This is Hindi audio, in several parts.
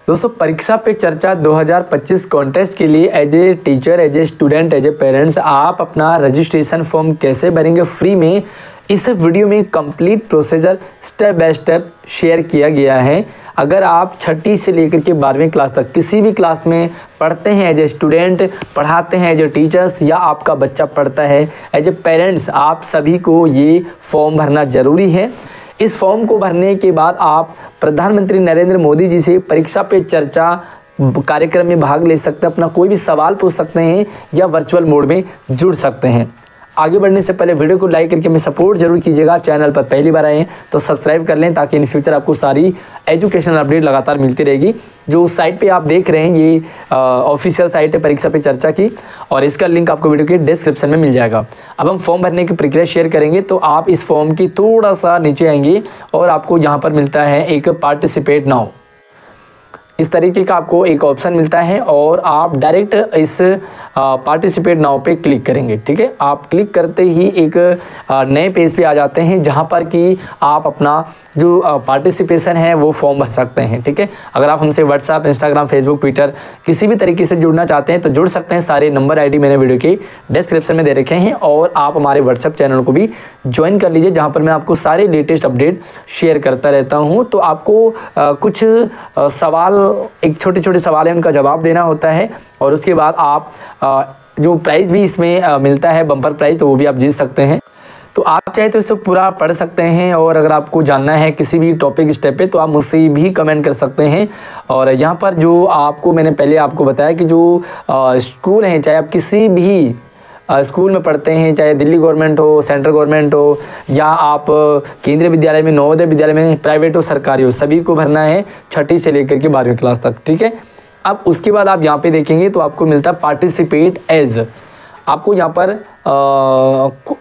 दोस्तों परीक्षा पे चर्चा 2025 कॉन्टेस्ट के लिए as a teacher, as a student, as a parents आप अपना रजिस्ट्रेशन फॉर्म कैसे भरेंगे फ्री में, इस वीडियो में complete procedure step by step share किया गया है। अगर आप छठी से लेकर के 12वीं क्लास तक किसी भी क्लास में पढ़ते हैं, एज ए स्टूडेंट पढ़ाते हैं, एज ए टीचर्स, या आपका बच्चा पढ़ता है एज ए पेरेंट्स, आप सभी को ये फॉर्म भरना ज़रूरी है। इस फॉर्म को भरने के बाद आप प्रधानमंत्री नरेंद्र मोदी जी से परीक्षा पे चर्चा कार्यक्रम में भाग ले सकते हैं, अपना कोई भी सवाल पूछ सकते हैं या वर्चुअल मोड में जुड़ सकते हैं। आगे बढ़ने से पहले वीडियो को लाइक करके हमें सपोर्ट जरूर कीजिएगा। चैनल पर पहली बार आए हैं तो सब्सक्राइब कर लें ताकि इन फ्यूचर आपको सारी एजुकेशनल अपडेट लगातार मिलती रहेगी। जो साइट पे आप देख रहे हैं ये ऑफिशियल साइट है परीक्षा पे चर्चा की, और इसका लिंक आपको वीडियो के डिस्क्रिप्शन में मिल जाएगा। अब हम फॉर्म भरने की प्रक्रिया शेयर करेंगे, तो आप इस फॉर्म की थोड़ा सा नीचे आएंगे और आपको यहाँ पर मिलता है एक पार्टिसिपेट नाउ, इस तरीके का आपको एक ऑप्शन मिलता है और आप डायरेक्ट इस पार्टिसिपेट नाउ पे क्लिक करेंगे। ठीक है, आप क्लिक करते ही एक नए पेज पे आ जाते हैं जहां पर कि आप अपना जो पार्टिसिपेशन है वो फॉर्म भर सकते हैं। ठीक है, अगर आप हमसे व्हाट्सएप, इंस्टाग्राम, फेसबुक, ट्विटर किसी भी तरीके से जुड़ना चाहते हैं तो जुड़ सकते हैं। सारे नंबर आईडी मैंने वीडियो के डिस्क्रिप्शन में दे रखे हैं, और आप हमारे व्हाट्सएप चैनल को भी ज्वाइन कर लीजिए जहाँ पर मैं आपको सारे लेटेस्ट अपडेट शेयर करता रहता हूँ। तो आपको कुछ सवाल, एक छोटे छोटे सवाल है उनका जवाब देना होता है, और उसके बाद आप जो प्राइज़ भी इसमें मिलता है, बम्पर प्राइज़, तो वो भी आप जीत सकते हैं। तो आप चाहे तो इसे पूरा पढ़ सकते हैं, और अगर आपको जानना है किसी भी टॉपिक स्टेप पे तो आप मुझसे भी कमेंट कर सकते हैं। और यहाँ पर जो आपको मैंने पहले आपको बताया कि जो स्कूल हैं, चाहे आप किसी भी स्कूल में पढ़ते हैं, चाहे दिल्ली गवर्नमेंट हो, सेंट्रल गवर्नमेंट हो, या आप केंद्रीय विद्यालय में, नवोदय विद्यालय में, प्राइवेट हो, सरकारी हो, सभी को भरना है छठी से लेकर के 12वीं क्लास तक। ठीक है, अब उसके बाद आप यहाँ पे देखेंगे तो आपको मिलता है पार्टिसिपेट एज। आपको यहाँ पर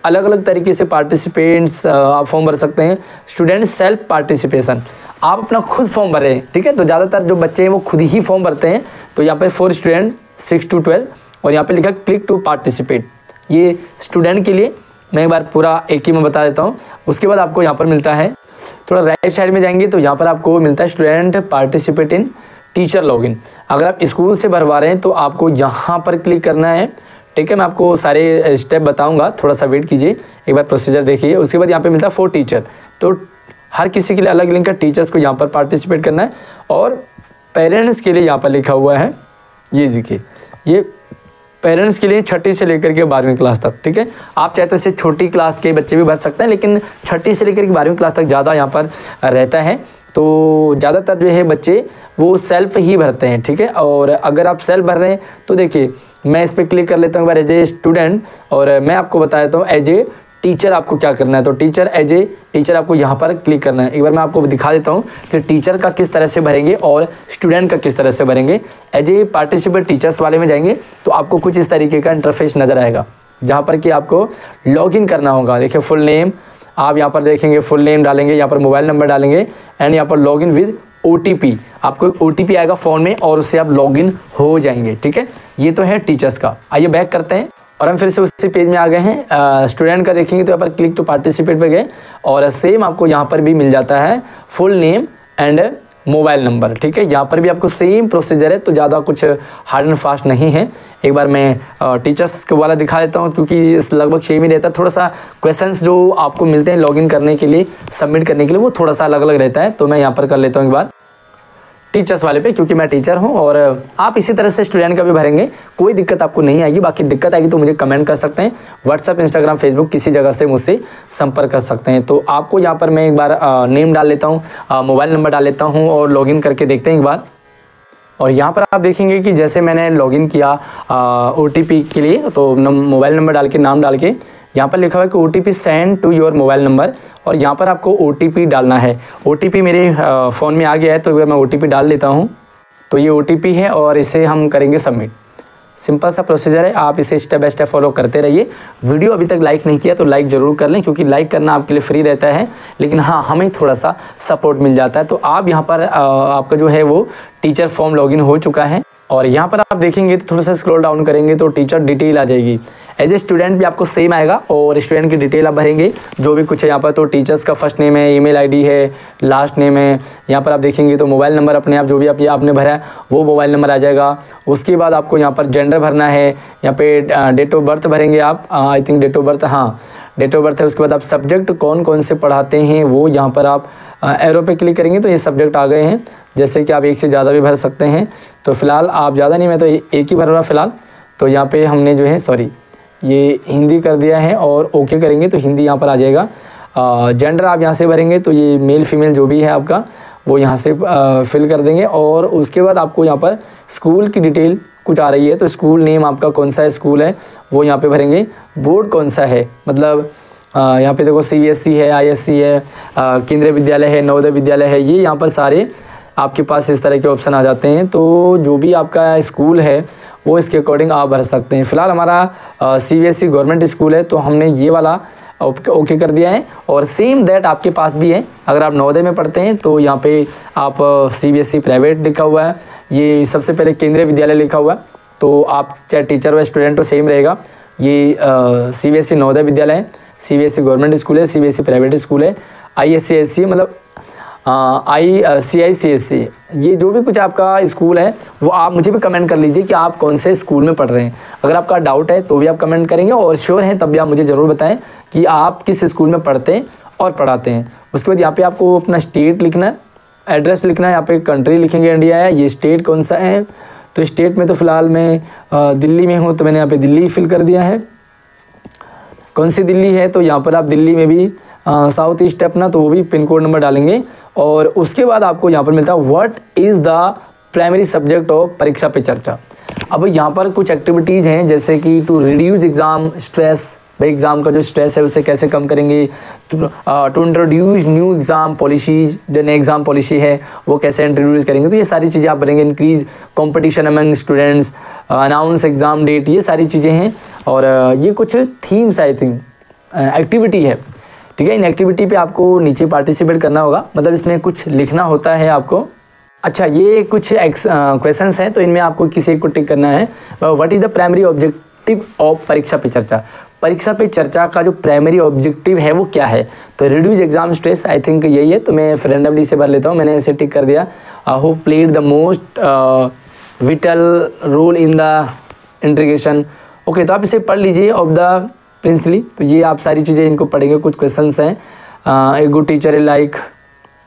अलग अलग तरीके से पार्टिसिपेंट्स आप फॉर्म भर सकते हैं। स्टूडेंट सेल्फ पार्टिसिपेशन, आप अपना खुद फॉर्म भरें। ठीक है, तो ज़्यादातर जो बच्चे हैं वो खुद ही फॉर्म भरते हैं। तो यहाँ पर फॉर स्टूडेंट 6 to 12, और यहाँ पे लिखा क्लिक टू पार्टिसिपेट, ये स्टूडेंट के लिए। मैं एक बार पूरा एक ही में बता देता हूँ। उसके बाद आपको यहाँ पर मिलता है, थोड़ा राइट साइड में जाएंगे तो यहाँ पर आपको मिलता है student participate in teacher login. अगर आप स्कूल से भरवा रहे हैं तो आपको यहाँ पर क्लिक करना है। ठीक है, मैं आपको सारे स्टेप बताऊँगा, थोड़ा सा वेट कीजिए, एक बार प्रोसीजर देखिए। उसके बाद यहाँ पर मिलता है फॉर टीचर, तो हर किसी के लिए अलग लिंक है। टीचर्स को यहाँ पर पार्टिसिपेट करना है, और पेरेंट्स के लिए यहाँ पर लिखा हुआ है, ये देखिए, ये पेरेंट्स के लिए छठी से लेकर के 12वीं क्लास तक। ठीक है, आप चाहे तो इससे छोटी क्लास के बच्चे भी भर सकते हैं, लेकिन छठी से लेकर के 12वीं क्लास तक ज़्यादा यहाँ पर रहता है। तो ज़्यादातर जो है बच्चे वो सेल्फ ही भरते हैं। ठीक है, और अगर आप सेल्फ भर रहे हैं तो देखिए मैं इस पर क्लिक कर लेता हूँ एक बार एज ए स्टूडेंट, और मैं आपको बता देता हूँ एज ए टीचर आपको क्या करना है। तो टीचर, एज ए टीचर आपको यहाँ पर क्लिक करना है। एक बार मैं आपको दिखा देता हूँ कि टीचर का किस तरह से भरेंगे और स्टूडेंट का किस तरह से भरेंगे। एज ए पार्टिसिपेट टीचर्स वाले में जाएंगे तो आपको कुछ इस तरीके का इंटरफेस नज़र आएगा, जहाँ पर कि आपको लॉगिन करना होगा। देखिए फुल नेम, आप यहाँ पर देखेंगे फुल नेम डालेंगे, यहाँ पर मोबाइल नंबर डालेंगे, एंड यहाँ पर लॉगिन विद OTP, आपको एक OTP आएगा फ़ोन में और उससे आप लॉगिन हो जाएंगे। ठीक है, ये तो है टीचर्स का। आइए बैक करते हैं और हम फिर से उसी पेज में आ गए हैं। स्टूडेंट का देखेंगे तो यहाँ पर क्लिक टू पार्टिसिपेट पे गए, और सेम आपको यहाँ पर भी मिल जाता है full name and mobile number. ठीक है, यहाँ पर भी आपको सेम प्रोसीजर है, तो ज़्यादा कुछ हार्ड एंड फास्ट नहीं है। एक बार मैं टीचर्स को वाला दिखा देता हूँ, क्योंकि लगभग सेम ही रहता है। थोड़ा सा क्वेश्चंस जो आपको मिलते हैं लॉगिन करने के लिए, सबमिट करने के लिए, वो थोड़ा सा अलग अलग रहता है। तो मैं यहाँ पर कर लेता हूँ एक बार टीचर्स वाले पे, क्योंकि मैं टीचर हूं। और आप इसी तरह से स्टूडेंट का भी भरेंगे, कोई दिक्कत आपको नहीं आएगी। बाकी दिक्कत आएगी तो मुझे कमेंट कर सकते हैं, व्हाट्सएप, इंस्टाग्राम, फेसबुक किसी जगह से मुझसे संपर्क कर सकते हैं। तो आपको यहाँ पर मैं एक बार नेम डाल लेता हूँ, मोबाइल नंबर डाल लेता हूँ, और लॉगिन करके देखते हैं एक बार। और यहाँ पर आप देखेंगे कि जैसे मैंने लॉगिन किया OTP के लिए, तो मोबाइल नंबर डाल के, नाम डाल के, यहाँ पर लिखा हुआ है कि OTP send to your mobile number, और यहाँ पर आपको OTP डालना है। OTP मेरे फ़ोन में आ गया है, तो मैं OTP डाल लेता हूँ। तो ये OTP है और इसे हम करेंगे सबमिट। सिंपल सा प्रोसीजर है, आप इसे स्टेप बाय स्टेप फॉलो करते रहिए। वीडियो अभी तक लाइक नहीं किया तो लाइक ज़रूर कर लें, क्योंकि लाइक करना आपके लिए फ्री रहता है, लेकिन हाँ हमें थोड़ा सा सपोर्ट मिल जाता है। तो आप यहाँ पर आपका जो है वो टीचर फॉर्म लॉगिन हो चुका है, और यहाँ पर आप देखेंगे तो थोड़ा सा स्क्रॉल डाउन करेंगे तो टीचर डिटेल आ जाएगी। एज ए स्टूडेंट भी आपको सेम आएगा और स्टूडेंट की डिटेल आप भरेंगे जो भी कुछ है यहाँ पर। तो टीचर्स का फर्स्ट नेम है, ईमेल आईडी है, लास्ट नेम है, यहाँ पर आप देखेंगे तो मोबाइल नंबर अपने आप जो भी आपने भरा है वो मोबाइल नंबर आ जाएगा। उसके बाद आपको यहाँ पर जेंडर भरना है, यहाँ पे डेट ऑफ बर्थ भरेंगे आप, I think date of birth, हाँ डेट ऑफ बर्थ है। उसके बाद आप सब्जेक्ट कौन कौन से पढ़ाते हैं वो यहाँ पर आप एरो पे क्लिक करेंगे तो ये सब्जेक्ट आ गए हैं। जैसे कि आप एक से ज़्यादा भी भर सकते हैं, तो फिलहाल आप ज़्यादा नहीं, मैं तो एक ही भर रहा फिलहाल। तो यहाँ पे हमने जो है सॉरी ये हिंदी कर दिया है और ओके करेंगे तो हिंदी यहाँ पर आ जाएगा। जेंडर आप यहाँ से भरेंगे तो ये मेल फीमेल जो भी है आपका वो यहाँ से फिल कर देंगे। और उसके बाद आपको यहाँ पर स्कूल की डिटेल कुछ आ रही है तो स्कूल नेम आपका कौन सा स्कूल है वो यहाँ पे भरेंगे। बोर्ड कौन सा है, मतलब यहाँ पे देखो CBSE है, ISC है, केंद्रीय विद्यालय है, नवोदय विद्यालय है, ये यहाँ पर सारे आपके पास इस तरह के ऑप्शन आ जाते हैं। तो जो भी आपका स्कूल है वो इसके अकॉर्डिंग आप भर सकते हैं। फिलहाल हमारा CBSE गवर्नमेंट स्कूल है तो हमने ये वाला ओके कर दिया है। और सेम दैट आपके पास भी है, अगर आप नवोदय में पढ़ते हैं तो यहाँ पे आप CBSE प्राइवेट लिखा हुआ है, ये सबसे पहले केंद्रीय विद्यालय लिखा हुआ है। तो आप चाहे टीचर हो स्टूडेंट हो सेम रहेगा। ये CBSE नवोदय विद्यालय है, CBSE गवर्नमेंट स्कूल है, CBSE प्राइवेट स्कूल है, ISC मतलब ICICSE, ये जो भी कुछ आपका स्कूल है वो आप मुझे भी कमेंट कर लीजिए कि आप कौन से स्कूल में पढ़ रहे हैं। अगर आपका डाउट है तो भी आप कमेंट करेंगे और श्योर हैं तब भी आप मुझे ज़रूर बताएं कि आप किस स्कूल में पढ़ते हैं और पढ़ाते हैं। उसके बाद यहाँ पे आपको अपना स्टेट लिखना है, एड्रेस लिखना है, यहाँ पे कंट्री लिखेंगे इंडिया है, ये स्टेट कौन सा है। तो स्टेट में तो फ़िलहाल मैं दिल्ली में हूँ तो मैंने यहाँ पे दिल्ली फिल कर दिया है। कौन सी दिल्ली है तो यहाँ पर आप दिल्ली में भी साउथ ईस्ट अपना तो वो भी पिन कोड नंबर डालेंगे। और उसके बाद आपको यहाँ पर मिलता है what is the primary subject of परीक्षा पे चर्चा। अब यहाँ पर कुछ एक्टिविटीज़ हैं जैसे कि टू रिड्यूस एग्ज़ाम स्ट्रेस, भाई एग्ज़ाम का जो स्ट्रेस है उसे कैसे कम करेंगे, to introduce new exam policies, जो नई एग्ज़ाम पॉलिसी है वो कैसे इंट्रोड्यूस करेंगे। तो ये सारी चीज़ें आप भरेंगे। Increase competition among students, announce exam date, ये सारी चीज़ें हैं। और ये कुछ थीम्स आई थिंक एक्टिविटी है, ठीक है। इन एक्टिविटी पे आपको नीचे पार्टिसिपेट करना होगा, मतलब इसमें कुछ लिखना होता है आपको। अच्छा, ये कुछ क्वेश्चंस हैं तो इनमें आपको किसी एक को टिक करना है। What is the primary objective of परीक्षा पे चर्चा, परीक्षा पे चर्चा का जो प्राइमरी ऑब्जेक्टिव है वो क्या है। तो reduce exam stress I think यही है, तो मैं रैंडमली से भर लेता हूँ, मैंने ऐसे टिक कर दिया। Who played the most vital role in the integration. Okay, तो आप इसे पढ़ लीजिए ऑफ द प्रिंसली। तो ये आप सारी चीज़ें इनको पढ़ेंगे। कुछ क्वेश्चंस हैं, ए गुड टीचर लाइक,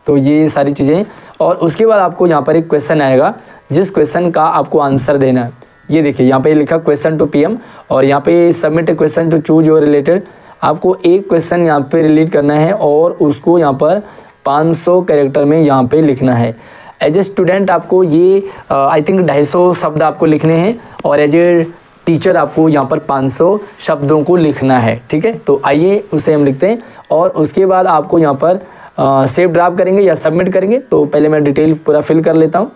तो ये सारी चीज़ें। और उसके बाद आपको यहाँ पर एक क्वेश्चन आएगा जिस क्वेश्चन का आपको आंसर देना है। ये देखिए यहाँ पे लिखा क्वेश्चन टू PM और यहाँ पे submit a question to choose your related. आपको एक क्वेश्चन यहाँ पे रिलेट करना है और उसको यहाँ पर 500 कैरेक्टर में यहाँ पे लिखना है। एज ए स्टूडेंट आपको ये आई थिंक 250 शब्द आपको लिखने हैं और एज ए टीचर आपको यहाँ पर 500 शब्दों को लिखना है, ठीक है। तो आइए उसे हम लिखते हैं और उसके बाद आपको यहाँ पर सेव ड्राफ्ट करेंगे या सबमिट करेंगे। तो पहले मैं डिटेल पूरा फिल कर लेता हूँ।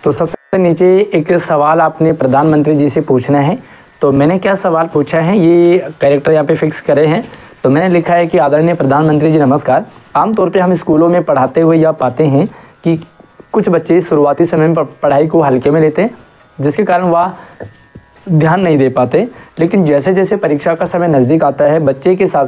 तो सबसे नीचे एक सवाल आपने प्रधानमंत्री जी से पूछना है। तो मैंने क्या सवाल पूछा है, ये कैरेक्टर यहाँ पे फिक्स करे हैं। तो मैंने लिखा है कि आदरणीय प्रधानमंत्री जी नमस्कार, आमतौर पे हम स्कूलों में पढ़ाते हुए यह पाते हैं कि कुछ बच्चे शुरुआती समय में पढ़ाई को हल्के में लेते हैं, जिसके कारण वह ध्यान नहीं दे पाते। लेकिन जैसे जैसे परीक्षा का समय नज़दीक आता है, बच्चे के साथ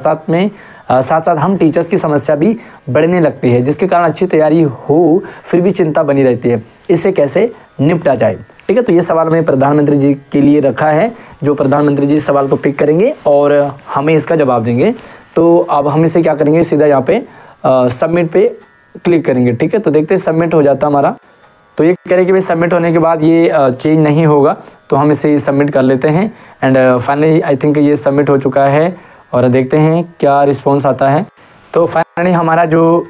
साथ हम टीचर्स की समस्या भी बढ़ने लगती है, जिसके कारण अच्छी तैयारी हो फिर भी चिंता बनी रहती है। इससे कैसे निपटा जाए, ठीक है। तो ये सवाल मैंने प्रधानमंत्री जी के लिए रखा है, जो प्रधानमंत्री जी इस सवाल को पिक करेंगे और हमें इसका जवाब देंगे। तो अब हम इसे क्या करेंगे, सीधा यहाँ पे सबमिट पे क्लिक करेंगे, ठीक है। तो देखते हैं सबमिट हो जाता हमारा। तो ये कह रहे कि भाई सबमिट होने के बाद ये चेंज नहीं होगा, तो हम इसे सबमिट कर लेते हैं। एंड फाइनली आई थिंक ये सबमिट हो चुका है और देखते हैं क्या रिस्पॉन्स आता है। तो फाइनली हमारा जो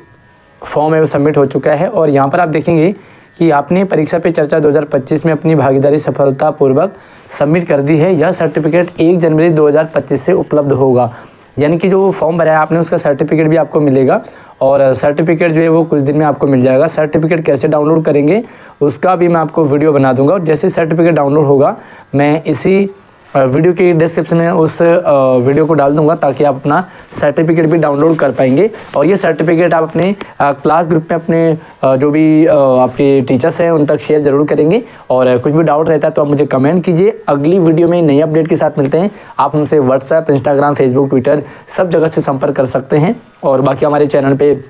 फॉर्म है वो सबमिट हो चुका है और यहाँ पर आप देखेंगे कि आपने परीक्षा पे चर्चा 2025 में अपनी भागीदारी सफलतापूर्वक सबमिट कर दी है। यह सर्टिफिकेट 1 जनवरी 2025 से उपलब्ध होगा, यानी कि जो फॉर्म भरा है आपने उसका सर्टिफिकेट भी आपको मिलेगा और सर्टिफिकेट जो है वो कुछ दिन में आपको मिल जाएगा। सर्टिफिकेट कैसे डाउनलोड करेंगे उसका भी मैं आपको वीडियो बना दूंगा और जैसे सर्टिफिकेट डाउनलोड होगा मैं इसी वीडियो के डिस्क्रिप्शन में उस वीडियो को डाल दूंगा ताकि आप अपना सर्टिफिकेट भी डाउनलोड कर पाएंगे। और ये सर्टिफिकेट आप अपने क्लास ग्रुप में अपने जो भी आपके टीचर्स हैं उन तक शेयर ज़रूर करेंगे। और कुछ भी डाउट रहता है तो आप मुझे कमेंट कीजिए। अगली वीडियो में नई अपडेट के साथ मिलते हैं। आप हमसे व्हाट्सएप, इंस्टाग्राम, फेसबुक, ट्विटर सब जगह से संपर्क कर सकते हैं। और बाकी हमारे चैनल पर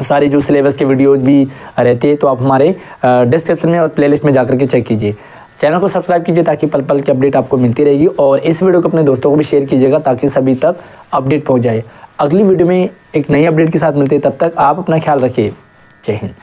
सारी जो सिलेबस की वीडियोज भी रहती है तो आप हमारे डिस्क्रिप्शन में और प्लेलिस्ट में जाकर के चेक कीजिए। चैनल को सब्सक्राइब कीजिए ताकि पल पल की अपडेट आपको मिलती रहेगी। और इस वीडियो को अपने दोस्तों को भी शेयर कीजिएगा ताकि सभी तक अपडेट पहुंच जाए। अगली वीडियो में एक नई अपडेट के साथ मिलते हैं। तब तक आप अपना ख्याल रखिए। जय हिंद।